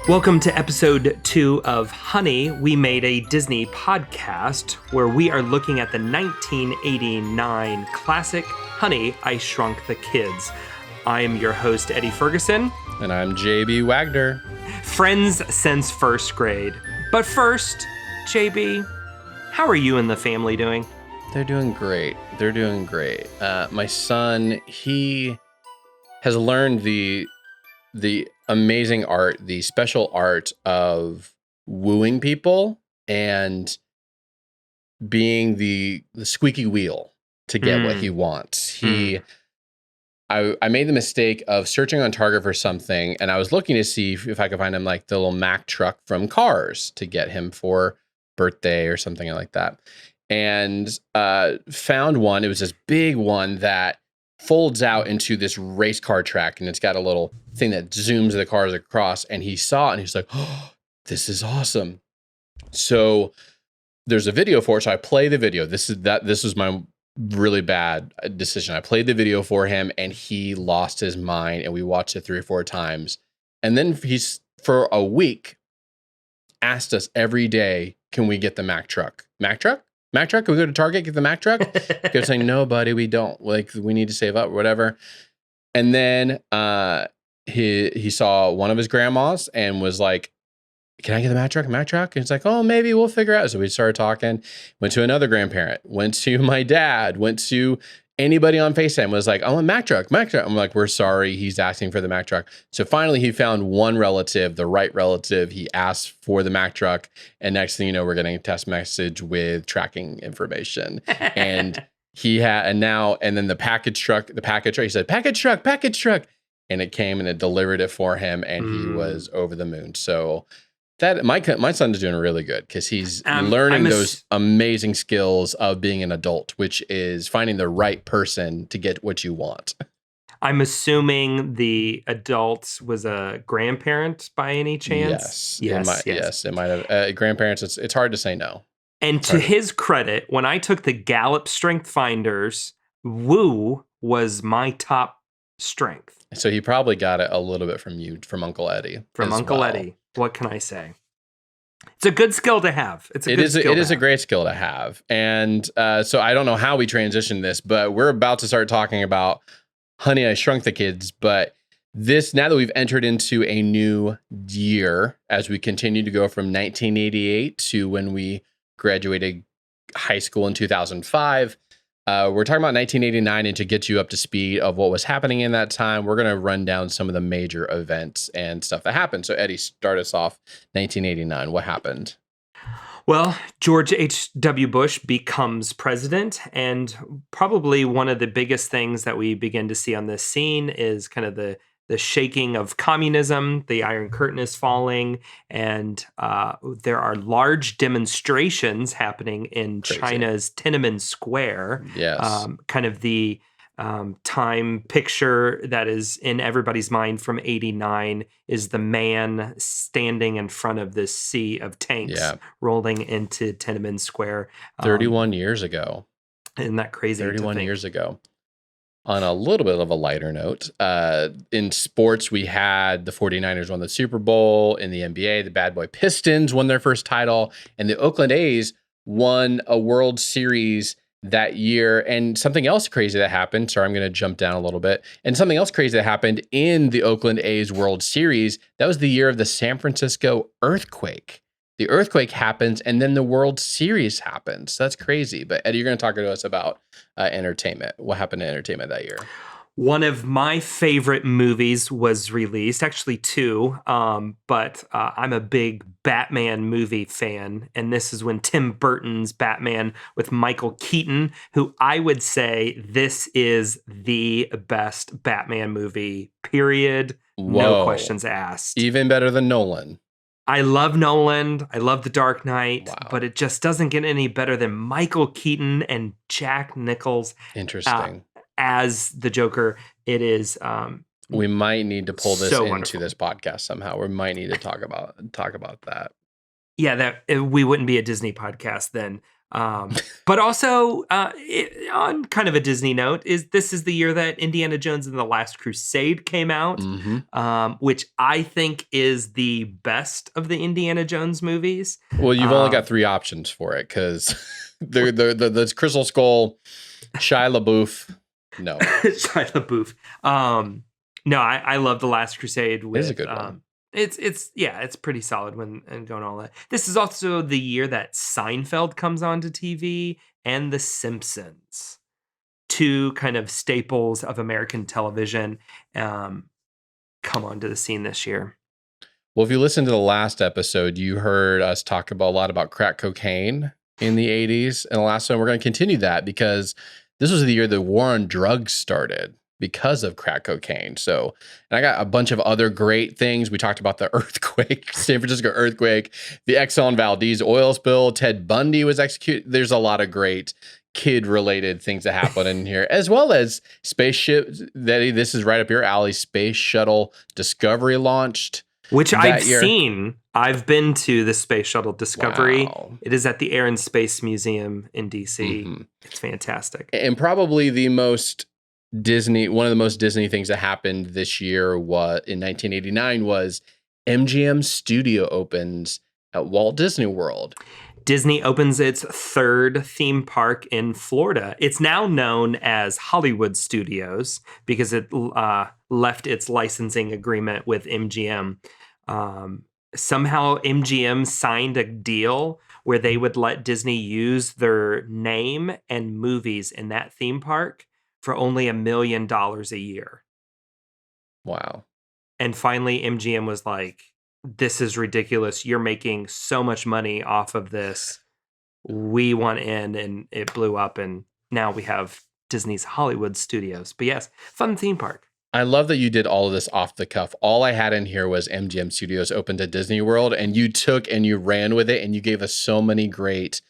Welcome to episode 2 of Honey, We Made a Disney Podcast, where we are looking at the 1989 classic Honey, I Shrunk the Kids. I am your host, Eddie Ferguson. And I'm JB Wagner. Friends since first grade. But first, JB, how are you and the family doing? They're doing great. My son, he has learned the amazing art, the special art of wooing people and being the squeaky wheel to get what he wants. I made the mistake of searching on Target for something, and I was looking to see if I could find him like the little Mack truck from Cars to get him for birthday or something like that. And found one. It was this big one that folds out into this race car track, and it's got a little thing that zooms the cars across, and he saw it and he's like, oh, this is awesome. So there's a video for it. So I play the video. This was my really bad decision. I played the video for him and he lost his mind, and we watched it 3 or 4 times. And then he's, for a week, asked us every day, can we get the Mack truck? Mack truck? Mack truck? Can we go to Target, get the Mack truck? Kept saying, no, buddy, we don't. Like, we need to save up or whatever. And then he saw one of his grandmas and was like, can I get the Mack truck? Mack truck? And it's like, oh, maybe we'll figure it out. So we started talking, went to another grandparent, went to my dad, went to anybody on FaceTime, was like, I want Mack truck. I'm like, we're sorry. He's asking for the Mack truck. So finally he found one relative, the right relative. He asked for the Mack truck. And next thing you know, we're getting a text message with tracking information. And then the package truck, he said, package truck. And it came and it delivered it for him. And he was over the moon. So that my son is doing really good because he's learning those amazing skills of being an adult, which is finding the right person to get what you want. I'm assuming the adult was a grandparent by any chance? Yes. It might have grandparents. It's hard to say no. And to his credit, when I took the Gallup Strength Finders, woo was my top strength. So he probably got it a little bit from Uncle Eddie. Eddie. What can I say? It's a good skill to have. It is a great skill to have. And so I don't know how we transition this, but we're about to start talking about Honey, I Shrunk the Kids. But now that we've entered into a new year, as we continue to go from 1988 to when we graduated high school in 2005, we're talking about 1989, and to get you up to speed of what was happening in that time, we're going to run down some of the major events and stuff that happened. So Eddie, start us off 1989. What happened? Well, George H.W. Bush becomes president, and probably one of the biggest things that we begin to see on this scene is kind of the shaking of communism. The Iron Curtain is falling, and there are large demonstrations happening in China's Tiananmen Square. Yes. Kind of the time picture that is in everybody's mind from 89 is the man standing in front of this sea of tanks rolling into Tiananmen Square. 31 years ago. Isn't that crazy? 31 years ago. On a little bit of a lighter note, in sports, we had the 49ers won the Super Bowl. In the NBA, the Bad Boy Pistons won their first title, and the Oakland A's won a World Series that year. And something else crazy that happened, sorry, I'm going to jump down a little bit, and something else crazy that happened in the Oakland A's World Series, that was the year of the San Francisco earthquake. The earthquake happens, and then the World Series happens. That's crazy. But Eddie, you're going to talk to us about entertainment. What happened in entertainment that year? One of my favorite movies was released, actually 2, but I'm a big Batman movie fan, and this is when Tim Burton's Batman with Michael Keaton, who I would say this is the best Batman movie, period. Whoa. No questions asked. Even better than Nolan. I love Nolan. I love The Dark Knight, wow. But it just doesn't get any better than Michael Keaton and Jack Nicholson. Interesting. As the Joker. It is. We might need to pull this so into wonderful. This podcast somehow. We might need to talk about that. Yeah, that we wouldn't be a Disney podcast then. But also, on kind of a Disney note, this is the year that Indiana Jones and the Last Crusade came out, which I think is the best of the Indiana Jones movies. Well, you've only got 3 options for it because the Crystal Skull, Shia LaBeouf. No, Shia LaBeouf. No, I love the Last Crusade. With, it's a good one. It's pretty solid and going all that. This is also the year that Seinfeld comes onto TV and The Simpsons, 2 kind of staples of American television, come onto the scene this year. Well, if you listened to the last episode, you heard us talk about a lot about crack cocaine in the 80s. And the last one, we're going to continue that because this was the year the war on drugs started because of crack cocaine. So, and I got a bunch of other great things. We talked about the earthquake, San Francisco earthquake, the Exxon Valdez oil spill, Ted Bundy was executed. There's a lot of great kid-related things that happen in here, as well as spaceship. This is right up your alley. Space Shuttle Discovery launched. Which I've seen. I've been to the Space Shuttle Discovery. Wow. It is at the Air and Space Museum in DC. It's fantastic. And probably one of the most Disney things that happened this year in 1989 was MGM Studio opens at Walt Disney World. Disney opens its 3rd theme park in Florida. It's now known as Hollywood Studios because it left its licensing agreement with MGM. Somehow MGM signed a deal where they would let Disney use their name and movies in that theme park for only $1 million a year. Wow. And finally, MGM was like, this is ridiculous. You're making so much money off of this. We want in, and it blew up. And now we have Disney's Hollywood Studios. But yes, fun theme park. I love that you did all of this off the cuff. All I had in here was MGM Studios opened at Disney World, and you took and you ran with it, and you gave us so many great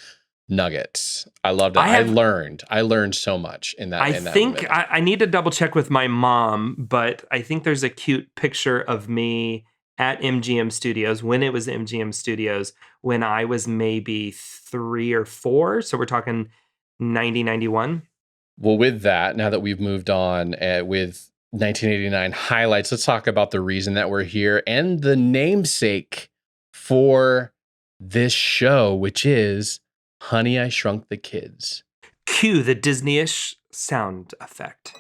nuggets. I loved it. I learned so much in that. I need to double check with my mom, but I think there's a cute picture of me at MGM Studios when it was MGM Studios when I was maybe 3 or 4. So we're talking 91. Well, with that, now that we've moved on with 1989 highlights, let's talk about the reason that we're here and the namesake for this show, which is Honey, I Shrunk the Kids. Cue the Disney-ish sound effect.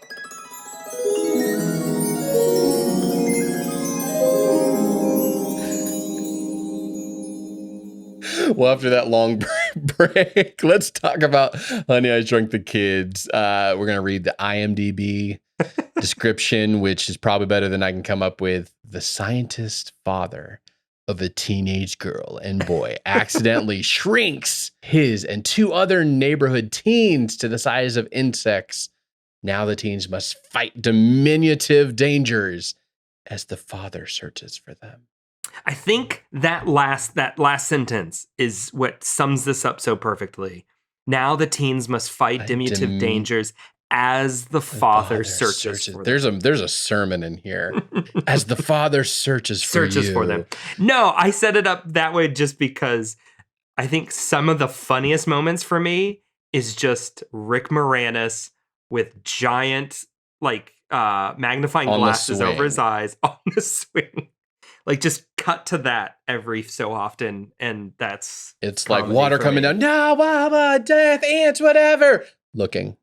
Well, after that long break, let's talk about Honey, I Shrunk the Kids. We're going to read the IMDb description, which is probably better than I can come up with. The scientist father of a teenage girl and boy accidentally shrinks his and 2 other neighborhood teens to the size of insects. Now the teens must fight diminutive dangers as the father searches for them. I think that last sentence is what sums this up so perfectly. Now the teens must fight diminutive dangers as the father searches for them. There's a sermon in here. As the father searches for them. No, I set it up that way just because I think some of the funniest moments for me is just Rick Moranis with giant magnifying glasses over his eyes on the swing. Like, just cut to that every so often, and it's like water coming down. No, death, ants, whatever. Looking.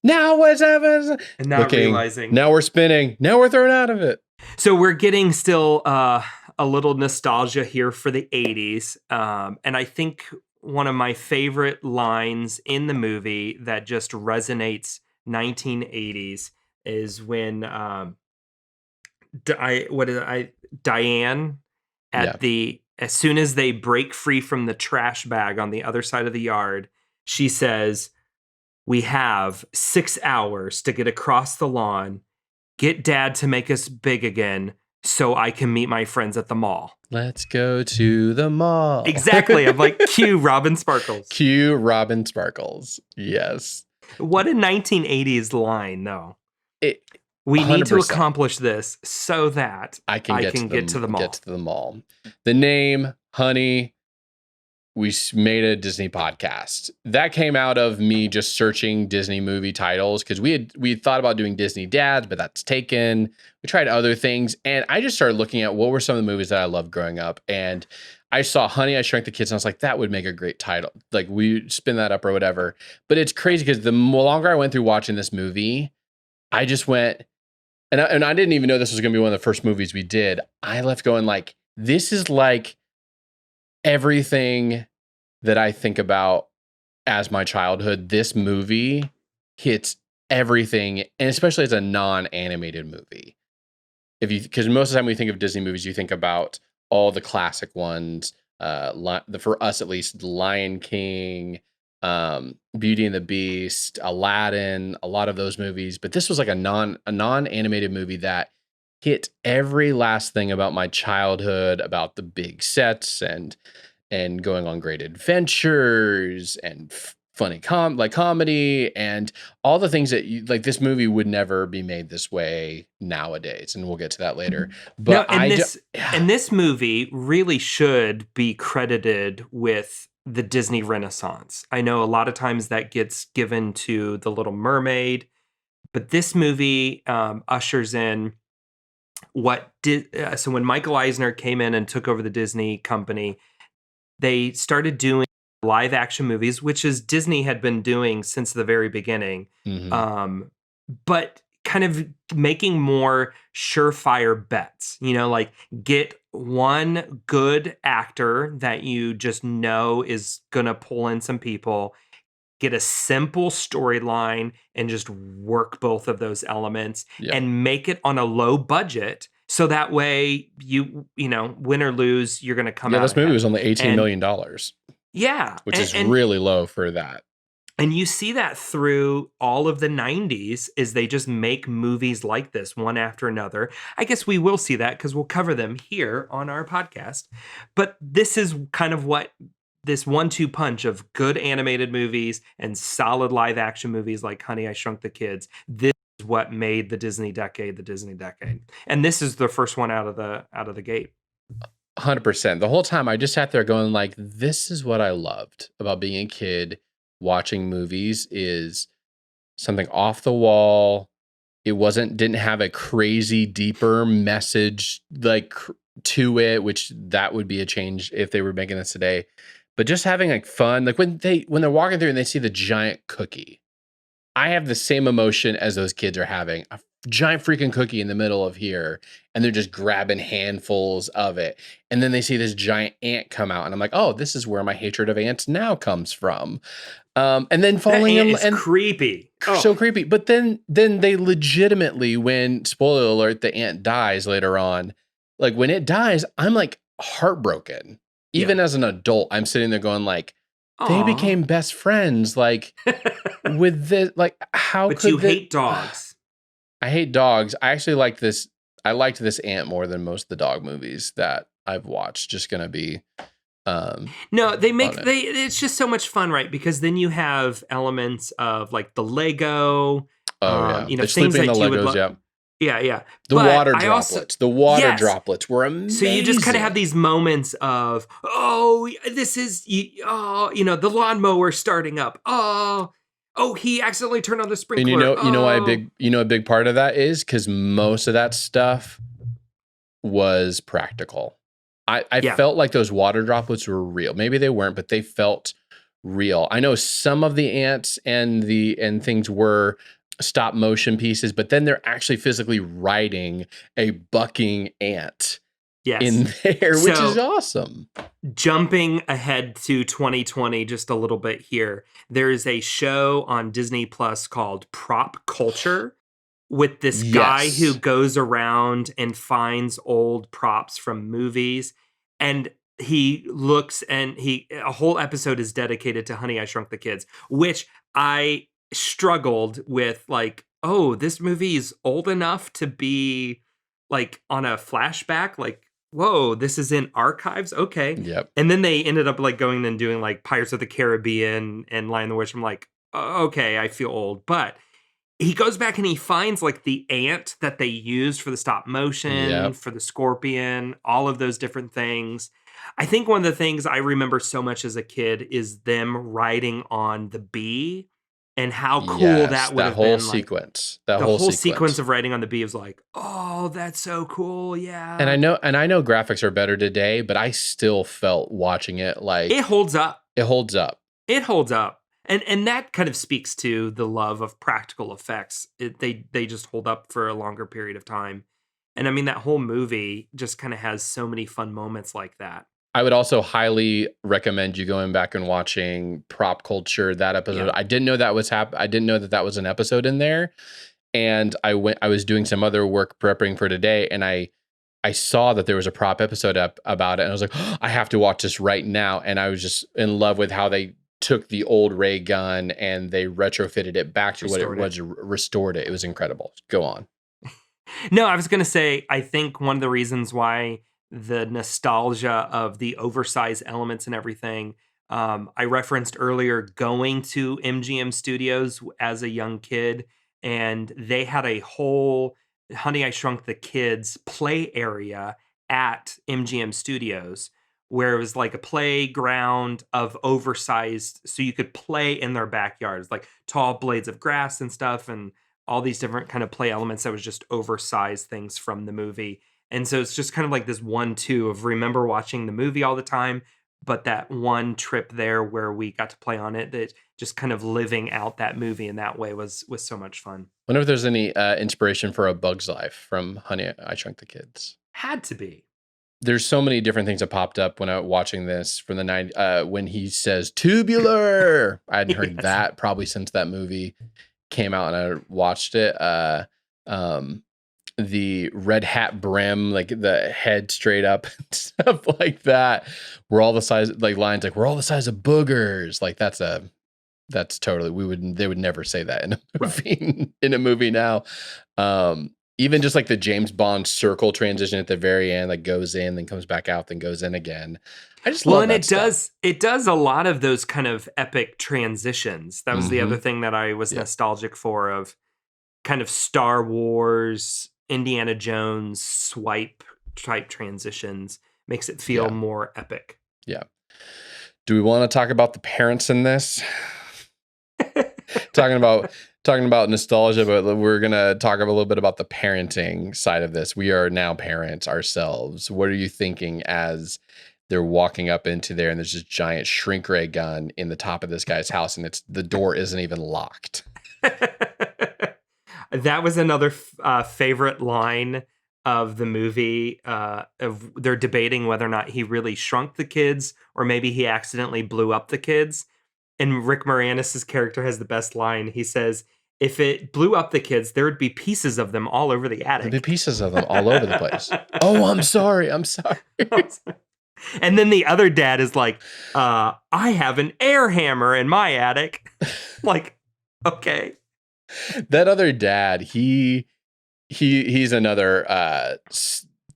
Now what's happening? And now realizing. Now we're spinning. Now we're thrown out of it. So we're getting still a little nostalgia here for the 80s. And I think one of my favorite lines in the movie that just resonates 1980s is when Diane as soon as they break free from the trash bag on the other side of the yard, she says, "We have 6 hours to get across the lawn, get Dad to make us big again so I can meet my friends at the mall." Let's go to the mall. Exactly. I'm like, cue Robin Sparkles. Cue Robin Sparkles. Yes. What a 1980s line, though. We 100%. Need to accomplish this so that I can get to the mall. The name, Honey, made a Disney podcast. That came out of me just searching Disney movie titles because we had thought about doing Disney Dads, but that's taken. We tried other things, and I just started looking at what were some of the movies that I loved growing up, and I saw Honey, I Shrunk the Kids, and I was like, that would make a great title. Like we spin that up or whatever. But it's crazy because the longer I went through watching this movie, I just went, and I didn't even know this was going to be one of the first movies we did. I left going like, this is like everything that I think about as my childhood. This movie hits everything, and especially as a non-animated movie. Because most of the time we think of Disney movies, you think about all the classic ones. For us at least, Lion King, Beauty and the Beast, Aladdin, a lot of those movies. But this was like a non-animated movie that hit every last thing about my childhood, about the big sets and going on great adventures and funny comedy and all the things that like this movie would never be made this way nowadays, and we'll get to that later. But this movie really should be credited with the Disney Renaissance. I know a lot of times that gets given to The Little Mermaid, but this movie ushers in so when Michael Eisner came in and took over the Disney company, they started doing live action movies, which is Disney had been doing since the very beginning. Mm-hmm. But kind of making more surefire bets, like get one good actor that you just know is going to pull in some people, get a simple storyline and just work both of those elements and make it on a low budget. So that way you win or lose, you're going to come out. Yeah, this movie was only $18 million. Yeah. Which is really low for that. And you see that through all of the 90s is they just make movies like this one after another. I guess we will see that because we'll cover them here on our podcast. But this is kind of what this 1-2 punch of good animated movies and solid live action movies like Honey, I Shrunk the Kids. This is what made the Disney decade. And this is the first one out of the gate. 100%. The whole time I just sat there going like, this is what I loved about being a kid watching movies, is something off the wall. It didn't have a crazy deeper message like to it, which that would be a change if they were making this today. But just having like fun, like when they're walking through and they see the giant cookie, I have the same emotion as those kids are having. A giant freaking cookie in the middle of here, and they're just grabbing handfuls of it. And then they see this giant ant come out, and I'm like, oh, this is where my hatred of ants now comes from. And then falling in, and creepy, so creepy. But then they legitimately, when spoiler alert, the ant dies later on. Like when it dies, I'm like heartbroken. Even as an adult, I'm sitting there going like, they became best friends. Like with this, like how? But you hate dogs. I hate dogs. I actually liked this. I liked this ant more than most of the dog movies that I've watched. Just gonna be. No, it's just so much fun, right? Because then you have elements of like the Lego. Things that you would love. Yeah. The water droplets were amazing. So you just kind of have these moments of, this is, the lawnmower starting up. Oh, he accidentally turned on the sprinkler. And you know why a big part of that is because most of that stuff was practical. I felt like those water droplets were real. Maybe they weren't, but they felt real. I know some of the ants and things were stop motion pieces, but then they're actually physically riding a bucking ant in there, which is awesome. Jumping ahead to 2020 just a little bit here, there is a show on Disney Plus called Prop Culture with this guy who goes around and finds old props from movies, and he looks and a whole episode is dedicated to Honey, I Shrunk the Kids, which I struggled with, like, this movie is old enough to be like on a flashback, like, whoa, this is in archives. Okay. Yep. And then they ended up like going and doing like Pirates of the Caribbean and Lion the Witch. I'm like, okay, I feel old. But he goes back and he finds like the ant that they used for the stop motion, for the scorpion, all of those different things. I think one of the things I remember so much as a kid is them riding on the bee and how cool Yes, that would that have whole been. Like sequence. That the whole whole sequence sequence. of riding on the bee was like, oh, that's so cool. And Yeah. I know graphics are better today, but I still felt watching it It like holds up. it holds up. It holds up. And that kind of speaks to the love of practical effects. They just hold up for a longer period of time. And I mean that whole movie just kind of has so many fun moments like that. I would also highly recommend you going back and watching Prop Culture, that episode. Yeah. I didn't know that was I didn't know that that was an episode in there. And I was doing some other work prepping for today, and I saw that there was a prop episode up about it, and I was like, oh, I have to watch this right now. And I was just in love with how they took the old ray gun and they retrofitted it back to what it Restored it. was, restored it. It was incredible. Go on. No, I was going to say, I think one of the reasons why the nostalgia of the oversized elements and everything, I referenced earlier going to MGM Studios as a young kid, and they had a whole Honey, I Shrunk the Kids play area at MGM Studios where it was like a playground of oversized, so you could play in their backyards, like tall blades of grass and stuff. And all these different kind of play elements that was just oversized things from the movie. And so it's just kind of like this 1-2 of remember watching the movie all the time, but that one trip there where we got to play on it, that just kind of living out that movie in that way was so much fun. Wonder if there's any inspiration for A Bug's Life from Honey, I Shrunk the Kids. Had to be. There's so many different things that popped up when I was watching this from the 90s. When he says tubular, I hadn't heard Yes. that probably since that movie came out and I watched it. The red hat brim, like the head straight up and stuff like that. We're all the size, like lines like we're all the size of boogers. Like that's totally, they would never say that in a movie, in a movie now. Even just like the James Bond circle transition at the very end, like goes in, then comes back out, then goes in again. I just love and that stuff. it does a lot of those kind of epic transitions. That was the other thing that I was nostalgic for, of kind of Star Wars, Indiana Jones swipe type transitions. Makes it feel more epic. Yeah. Do we want to talk about the parents in this? talking about nostalgia, but we're gonna talk a little bit about the parenting side of this. We are now parents ourselves. What are you thinking as they're walking up into there and there's this giant shrink ray gun in the top of this guy's house and the door isn't even locked? That was another favorite line of the movie. Of they're debating whether or not he really shrunk the kids or maybe he accidentally blew up the kids. And Rick Moranis' character has the best line. He says, if it blew up the kids, there would be pieces of them all over the attic. There'd be pieces of them all over the place. Oh, I'm sorry. And then the other dad is like, I have an air hammer in my attic. Like, okay. That other dad, he's another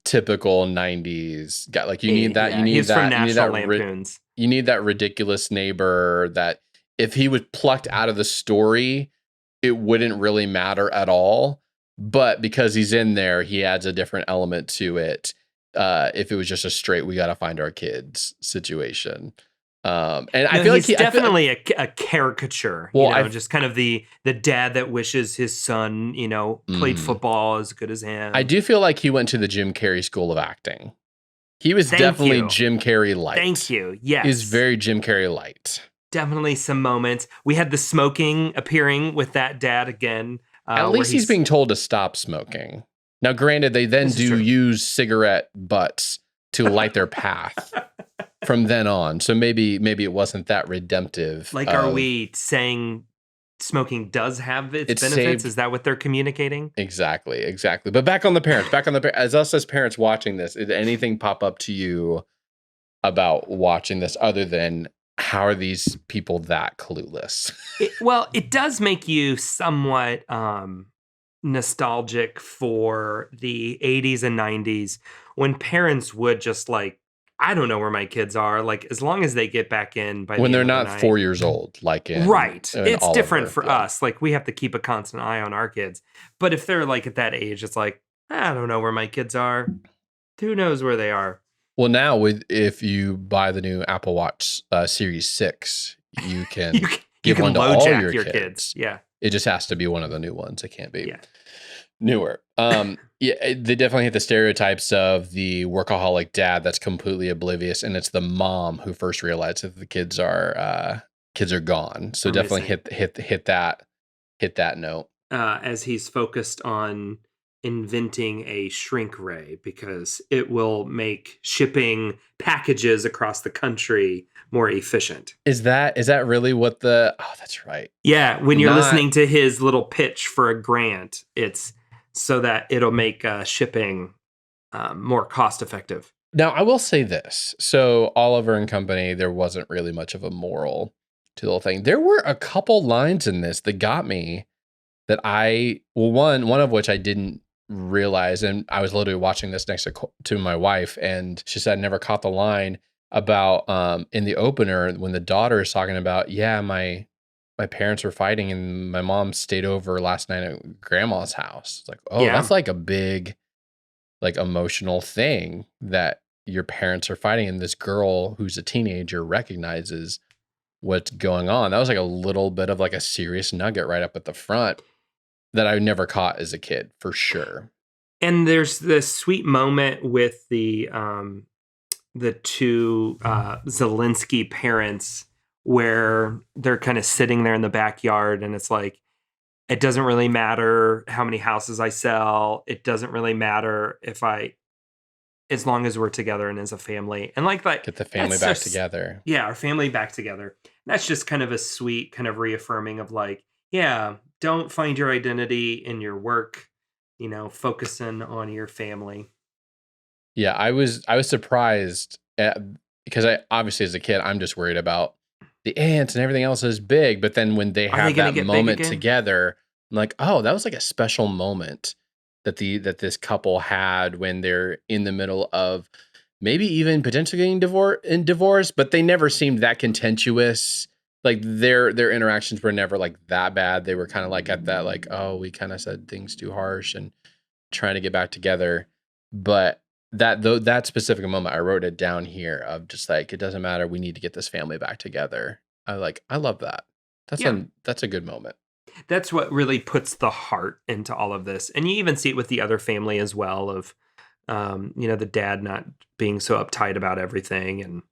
typical 90s guy. Like you need that. You need he's that. From National Lampoons. You need that ridiculous neighbor that if he was plucked out of the story, it wouldn't really matter at all. But because he's in there, he adds a different element to it. If it was just a straight, we got to find our kids situation. I feel like he's definitely a caricature. Well, just kind of the dad that wishes his son, played football as good as him. I do feel like he went to the Jim Carrey School of Acting. He was definitely Jim Carrey light. Thank you. Yes. He's very Jim Carrey light. Definitely some moments. We had the smoking appearing with that dad again. At least he's being told to stop smoking. Now, granted, they then do use cigarette butts to light their path from then on. So maybe it wasn't that redemptive. Like, are we saying smoking does have its benefits? Saved. Is that what they're communicating? Exactly. But back on the parents, as us as parents watching this, did anything pop up to you about watching this other than how are these people that clueless? It does make you somewhat nostalgic for the 80s and 90s when parents would just like, I don't know where my kids are. Like, as long as they get back in by when the they're end not of the night. 4 years old, like in right. In it's different Oliver, for us. Like, we have to keep a constant eye on our kids. But if they're like at that age, it's like, I don't know where my kids are. Who knows where they are? Well, now if you buy the new Apple Watch Series 6, you can you give can one to low all jack your your kids. Yeah. It just has to be one of the new ones. It can't be Yeah. newer. Yeah, they definitely hit the stereotypes of the workaholic dad that's completely oblivious, and it's the mom who first realizes that the kids are gone. So Are definitely missing. hit that note. As he's focused on inventing a shrink ray because it will make shipping packages across the country more efficient. Is that really what the? Oh, that's right. Yeah, when you're Not listening to his little pitch for a grant, it's so that it'll make shipping more cost effective. Now, I will say this. So Oliver and Company, there wasn't really much of a moral to the whole thing. There were a couple lines in this that got me that one of which I didn't realize, and I was literally watching this next to my wife, and she said, I never caught the line about in the opener when the daughter is talking about, yeah, my parents were fighting and my mom stayed over last night at grandma's house. It's like, oh, that's like a big like emotional thing that your parents are fighting, and this girl who's a teenager recognizes what's going on. That was like a little bit of like a serious nugget right up at the front that I never caught as a kid, for sure. And there's this sweet moment with the two Zelensky parents where they're kind of sitting there in the backyard, and it's like, it doesn't really matter how many houses I sell. It doesn't really matter as long as we're together and as a family. And like that, get the family back together. Yeah, our family back together. That's just kind of a sweet kind of reaffirming of like, yeah, don't find your identity in your work, focusing on your family. Yeah, I was surprised because I obviously as a kid, I'm just worried about the ants and everything else is big. But then when they have that moment together, I'm like, oh, that was like a special moment that this couple had when they're in the middle of maybe even potentially getting divorce, but they never seemed that contentious. Like their interactions were never like that bad. They were kind of like at that, like, oh, we kind of said things too harsh and trying to get back together. But that specific moment, I wrote it down here of just like, it doesn't matter. We need to get this family back together. I love that. That's a good moment. That's what really puts the heart into all of this. And you even see it with the other family as well of, the dad not being so uptight about everything and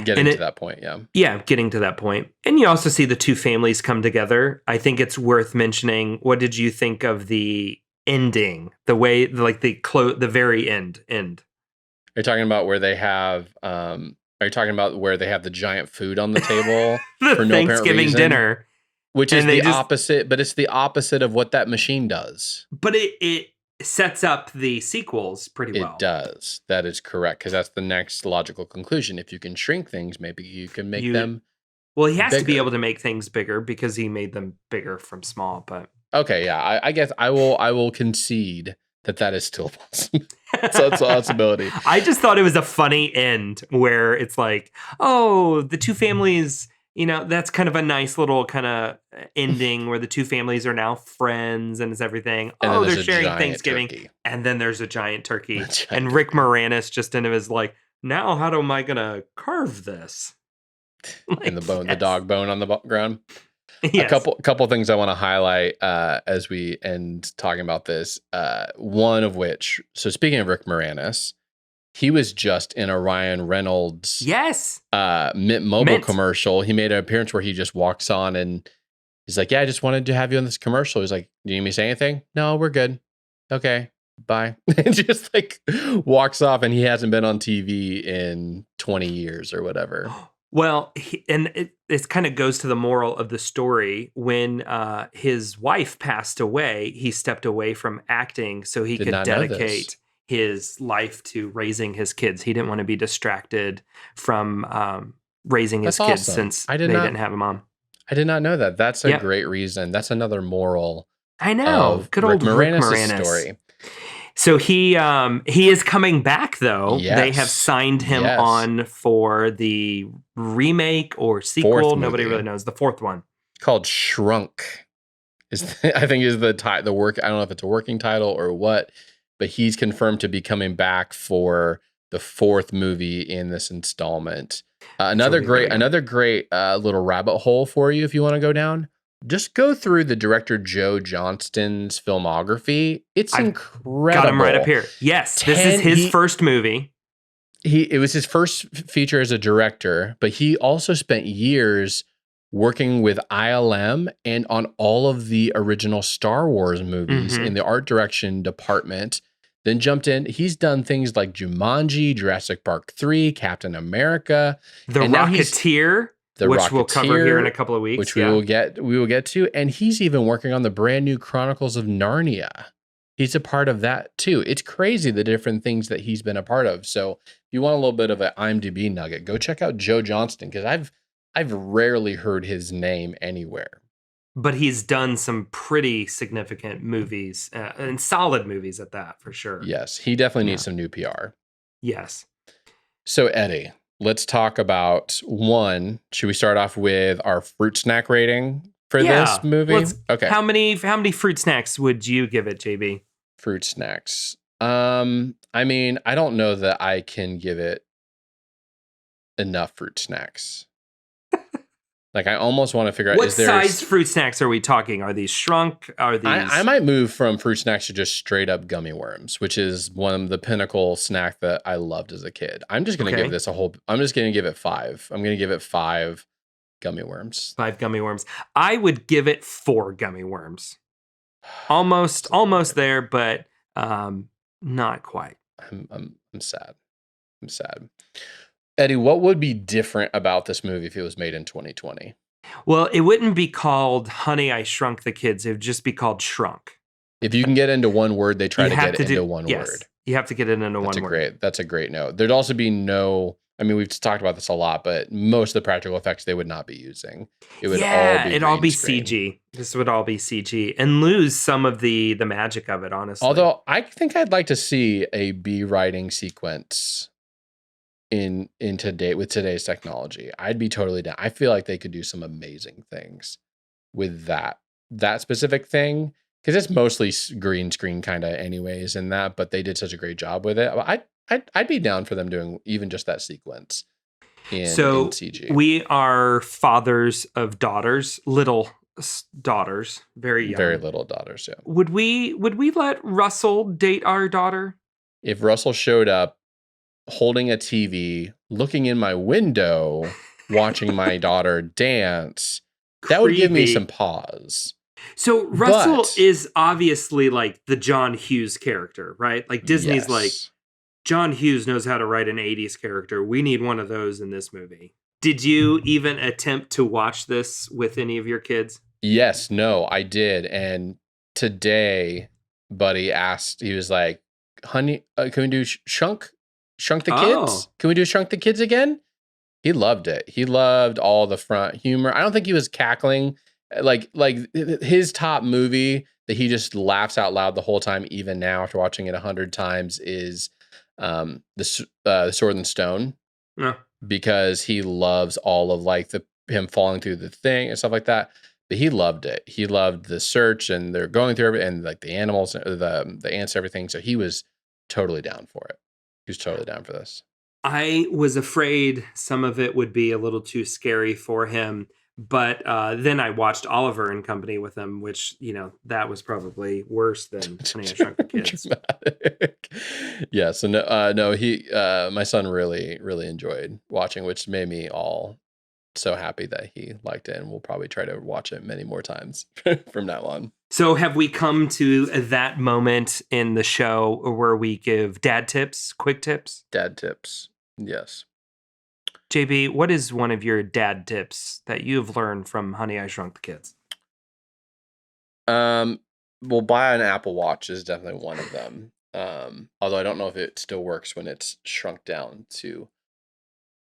getting to that point. Yeah. Yeah. Getting to that point. And you also see the two families come together. I think it's worth mentioning. What did you think of the ending, the way, like the very end? Are you talking about where they have, are you talking about where they have the giant food on the table for no Thanksgiving dinner? Which is the opposite, but it's the opposite of what that machine does. But it sets up the sequels pretty well. It does. That is correct, because that's the next logical conclusion. If you can shrink things, maybe you can make them. Well, he has to be able to make things bigger because he made them bigger from small. But okay, yeah, I guess I will concede that is still possible. So it's a possibility. I just thought it was a funny end where it's like, oh, the two families. That's kind of a nice little kind of ending where the two families are now friends and it's everything. And they're sharing Thanksgiving. Turkey. And then there's a giant turkey. And Rick Moranis just in it is like, now how am I going to carve this? Like, and the bone, the dog bone on the ground. Yes. A couple things I want to highlight as we end talking about this. One of which, so speaking of Rick Moranis, he was just in a Ryan Reynolds Mint Mobile commercial. He made an appearance where he just walks on and he's like, yeah, I just wanted to have you on this commercial. He's like, do you need me to say anything? No, we're good. Okay, bye. And just like walks off, and he hasn't been on TV in 20 years or whatever. Well, it kind of goes to the moral of the story. When his wife passed away, he stepped away from acting so he could dedicate his life to raising his kids. He didn't want to be distracted from raising his kids since they didn't have a mom. I did not know that. That's a great reason. That's another moral. I know. Good old Rick Moranis story. So he is coming back though. Yes. They have signed him on for the remake or sequel. Nobody really knows. The fourth one called SHRUNK I think is the work. I don't know if it's a working title or what. But he's confirmed to be coming back for the fourth movie in this installment. Another Another great little rabbit hole for you if you want to go down. Just go through the director Joe Johnston's filmography. It's incredible. Got him right up here. Yes, this is his first movie. It was his first feature as a director, but he also spent years working with ILM and on all of the original Star Wars movies in the art direction department. Then jumped in. He's done things like Jumanji, Jurassic Park 3, Captain America, The Rocketeer, which we'll cover here in a couple of weeks, which we will get to. And he's even working on the brand new Chronicles of Narnia. He's a part of that too. It's crazy the different things that he's been a part of. So if you want a little bit of an IMDb nugget, go check out Joe Johnston, because I've rarely heard his name anywhere. But he's done some pretty significant movies and solid movies at that, for sure. Yes, he definitely needs some new PR. Yes. So Eddie, let's talk about one. Should we start off with our fruit snack rating for this movie? Okay. How many fruit snacks would you give it, JB? Fruit snacks. I mean, I don't know that I can give it enough fruit snacks. Like, I almost want to figure out, what size fruit snacks are we talking? Are these shrunk? Are these? I might move from fruit snacks to just straight up gummy worms, which is one of the pinnacle snack that I loved as a kid. I'm just going to give this I'm just going to give it 5. I'm going to give it 5 gummy worms. 5 gummy worms. I would give it 4 gummy worms. Almost there, but not quite. I'm sad. I'm sad. Eddie, what would be different about this movie if it was made in 2020? Well, it wouldn't be called Honey, I Shrunk the Kids. It would just be called Shrunk. If you can get into one word, they try to get it into one word. You have to get it into one word. That's a great note. There'd also be no, I mean, we've talked about this a lot, but most of the practical effects they would not be using. It would all be CG. This would all be CG and lose some of the magic of it, honestly. Although I think I'd like to see a B writing sequence with today's technology. I'd be totally down. I feel like they could do some amazing things with that specific thing, because it's mostly green screen kind of anyways in that, but they did such a great job with it. I'd be down for them doing even just that sequence in CG. We are fathers of daughters, little daughters, very young. Very little daughters, yeah. Would we let Russell date our daughter? If Russell showed up holding a TV, looking in my window, watching my daughter dance, that would give me some pause. So Russell is obviously like the John Hughes character, right? Like Disney's like, John Hughes knows how to write an 80s character. We need one of those in this movie. Did you even attempt to watch this with any of your kids? Yes, no, I did. And today, Buddy asked, he was like, honey, can we do Shrunk the Kids? Can we do Shrunk the Kids again? He loved it. He loved all the front humor. I don't think he was cackling. Like his top movie that he just laughs out loud the whole time, even now after watching it 100 times, is the Sword and Stone. Yeah. Because he loves all of like him falling through the thing and stuff like that. But he loved it. He loved the search, and they're going through it, and like the animals, the ants, everything. So he was totally down for it. He was totally down for this. I was afraid some of it would be a little too scary for him, but then I watched Oliver and Company with him, which, that was probably worse than Honey, I Shrunk the Kids. Yeah, so my son really, really enjoyed watching, which made me all so happy that he liked it, and we'll probably try to watch it many more times from now on. So have we come to that moment in the show where we give dad tips, quick tips? Dad tips, yes. JB, what is one of your dad tips that you've learned from Honey, I Shrunk the Kids? Well, buy an Apple Watch is definitely one of them. Although I don't know if it still works when it's shrunk down to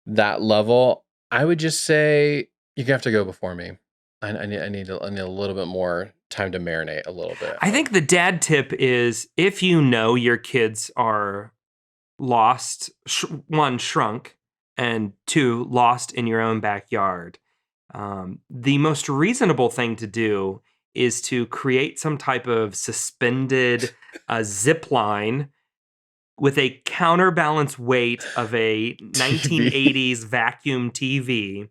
that level. I would just say you have to go before me. I need a little bit more time to marinate a little bit. I think the dad tip is, if you know your kids are lost, 1, shrunk, and 2, lost in your own backyard, the most reasonable thing to do is to create some type of suspended zip line with a counterbalance weight of a TV. 1980s vacuum TV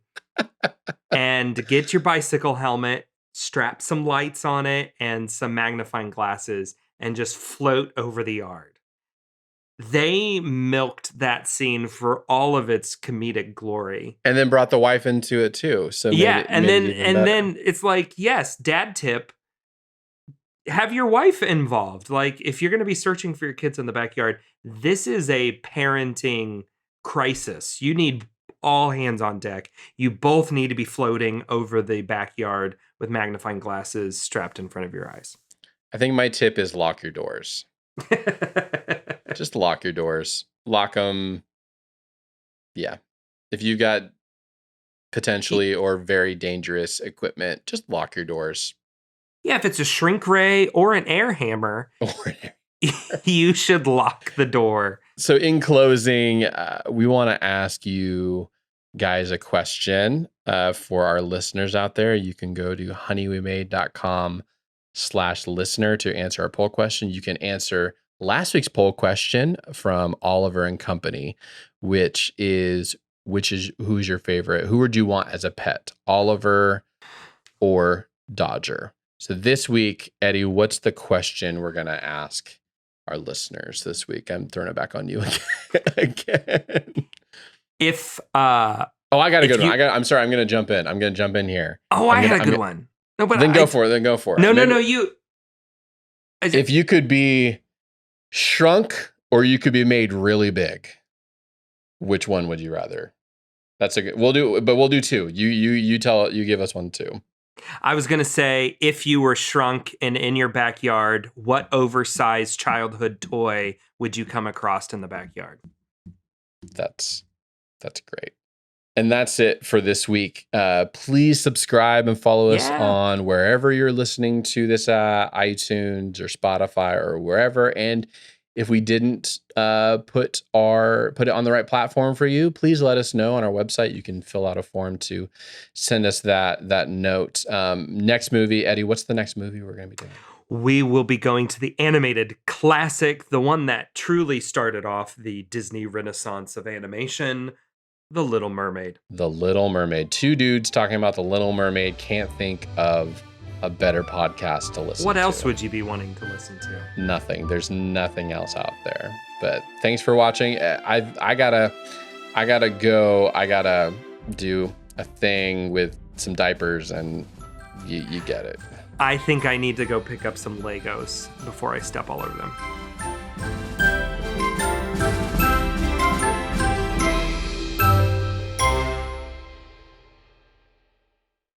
and get your bicycle helmet, strap some lights on it and some magnifying glasses and just float over the yard. They milked that scene for all of its comedic glory. And then brought the wife into it too. So made it even better. Then it's like, yes, dad tip, have your wife involved. Like, if you're going to be searching for your kids in the backyard, this is a parenting crisis. You need all hands on deck. You both need to be floating over the backyard with magnifying glasses strapped in front of your eyes. I think my tip is lock your doors. Just lock your doors. Lock them. Yeah. If you got potentially or very dangerous equipment, just lock your doors. Yeah, if it's a shrink ray or an air hammer, you should lock the door. So in closing, we want to ask you guys a question for our listeners out there. You can go to honeywemade.com/listener to answer our poll question. You can answer last week's poll question from Oliver and Company, which is who's your favorite? Who would you want as a pet? Oliver or Dodger? So this week, Eddie, what's the question we're going to ask our listeners this week? I'm throwing it back on you again. If I got a good one. I'm sorry. I'm going to jump in. I'm going to jump in here. I had a good one. No, but then go for it. No. You. If you could be shrunk or you could be made really big, which one would you rather? That's a good. We'll do two. You give us one too. I was going to say, if you were shrunk and in your backyard, what oversized childhood toy would you come across in the backyard? That's great. And that's it for this week. Please subscribe and follow us on wherever you're listening to this, iTunes or Spotify or wherever. And if we didn't put it on the right platform for you, please let us know on our website. You can fill out a form to send us that note. Next movie, Eddie, what's the next movie we're going to be doing? We will be going to the animated classic, the one that truly started off the Disney Renaissance of animation, The Little Mermaid. The Little Mermaid. Two dudes talking about The Little Mermaid. Can't think of a better podcast to listen to. What else would you be wanting to listen to? Nothing. There's nothing else out there. But thanks for watching. I gotta go. I gotta do a thing with some diapers, and you get it. I think I need to go pick up some Legos before I step all over them.